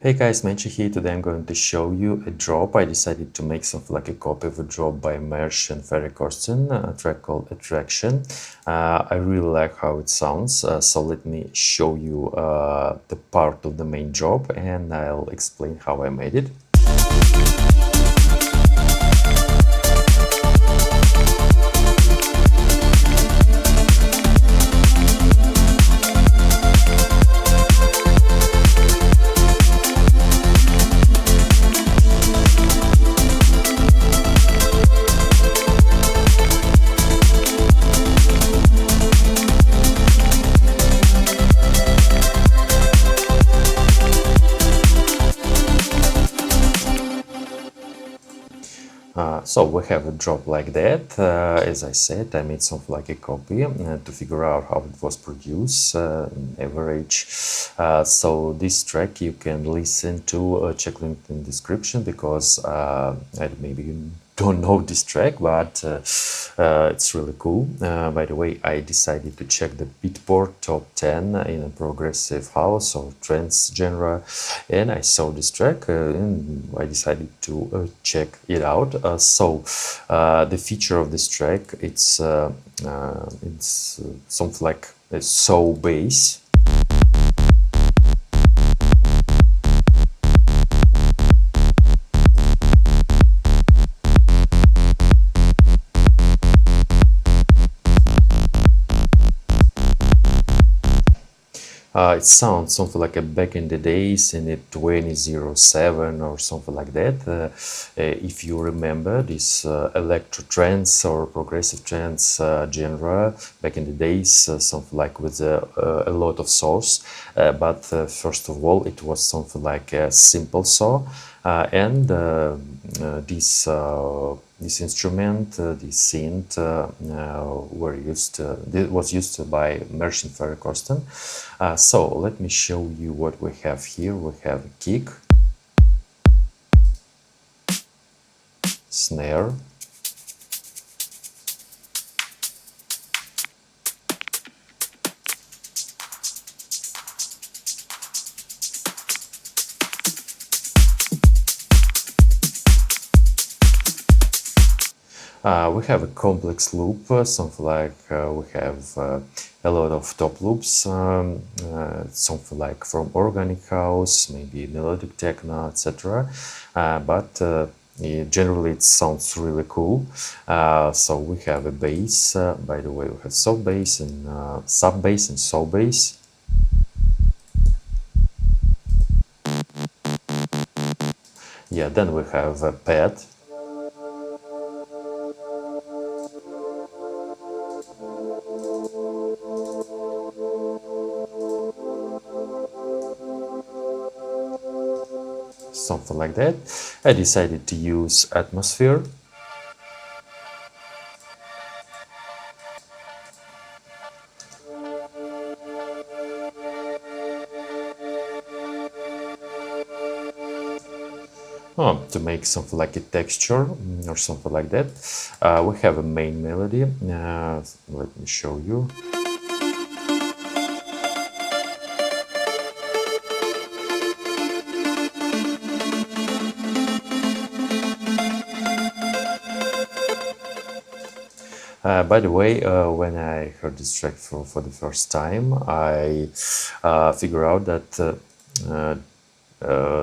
Hey guys, Menchi here. Today I'm going to show you a drop. I decided to make something like a copy of a drop by Marsh and Ferry Corsten, a track called Attraction. I really like how it sounds, so let me show you the part of the main drop and I'll explain how I made it. So we have a drop like that. As I said, I made something like a copy to figure out how it was produced, average. So this track you can listen to, check link in description, because maybe you don't know this track, but it's really cool. By the way, I decided to check the Beatport top 10 in a progressive house or trance genre, and I saw this track and I decided to check it out. The feature of this track, it's something like a soul bass. It sounds something like a back in the days in the 2007 or something like that. If you remember this electro trance or progressive trance genre back in the days, something like with a lot of saws. But first of all, it was something like a simple saw, and this instrument, this synth, was used by Marsh and Ferry Corsten. So let me show you what we have here. We have a kick, snare, we have a complex loop, something like we have a lot of top loops, something like from organic house, maybe melodic techno, etc. Generally it sounds really cool. So we have a bass, by the way, we have soft bass and sub bass and soul bass. Yeah, then we have a pad. Something like that. I decided to use atmosphere. To make something like a texture or something like that. We have a main melody. Let me show you. By the way, when I heard this track for the first time, I figured out that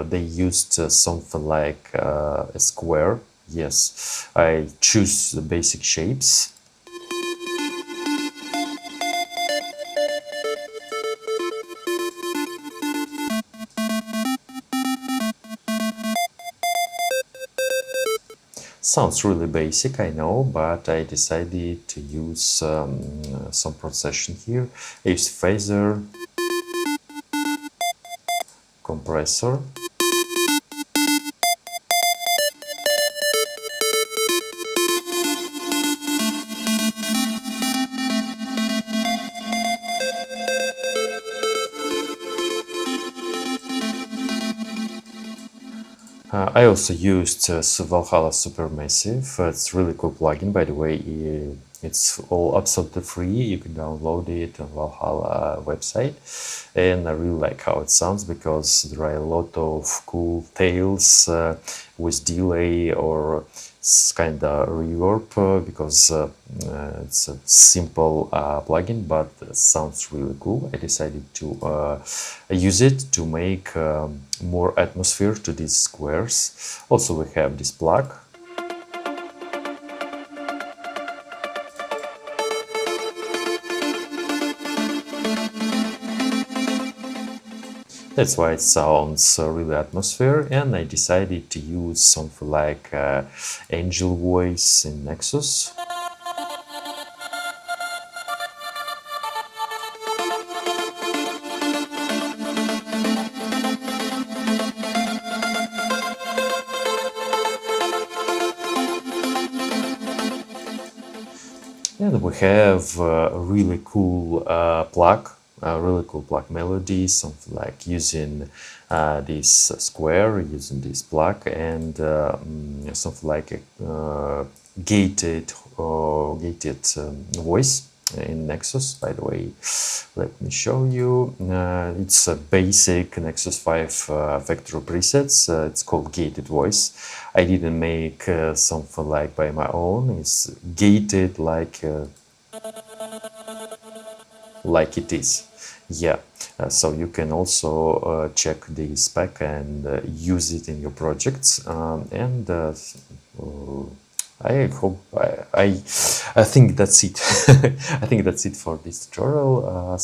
they used something like a square. Yes, I choose the basic shapes. Sounds really basic, I know, but I decided to use some procession here. It's phaser, compressor, I also used Valhalla Supermassive. It's a really cool plugin, by the way. It's all absolutely free. You can download it on Valhalla website, and I really like how it sounds because there are a lot of cool tails with delay or kind of reverb because it's a simple plugin, but it sounds really cool. I decided to use it to make more atmosphere to these squares. Also, we have this plug. That's why it sounds really atmosphere, and I decided to use something like angel voice in Nexus. And we have a really cool plug, a really cool plug melody, something like using this square, using this plug, and something like a gated voice in Nexus. By the way, let me show you. It's a basic Nexus 5 factory presets. It's called gated voice. I didn't make something like by my own. It's gated like it is. Yeah, so you can also check the spec and use it in your projects. And I hope I think that's it. I think that's it for this tutorial.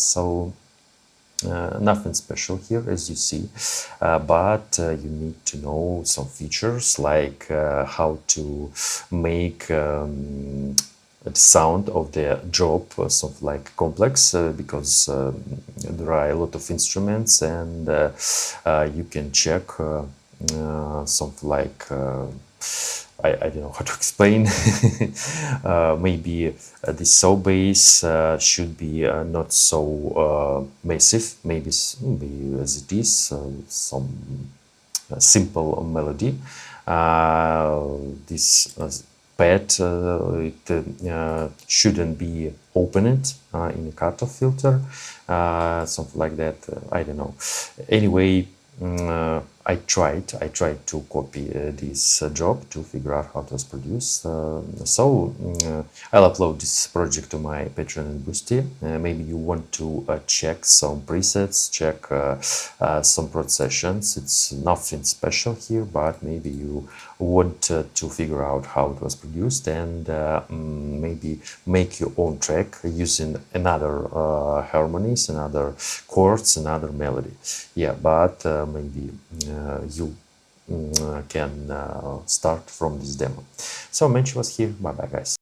Nothing special here, as you see, but you need to know some features like how to make the sound of the drop something like complex because there are a lot of instruments, and you can check something like I don't know how to explain. Maybe the saw bass should be not so massive, maybe as it is, some simple melody. This pad it shouldn't be opened in a cutoff filter, something like that. I don't know. Anyway, I tried to copy this job to figure out how it was produced. I'll upload this project to my Patreon and Boosty. Maybe you want to check some presets, check some prod sessions. It's nothing special here, but maybe you want to figure out how it was produced and maybe make your own track using another harmonies, another chords, another melody. Yeah, but maybe you can start from this demo. So Mensch was here. Bye bye, guys.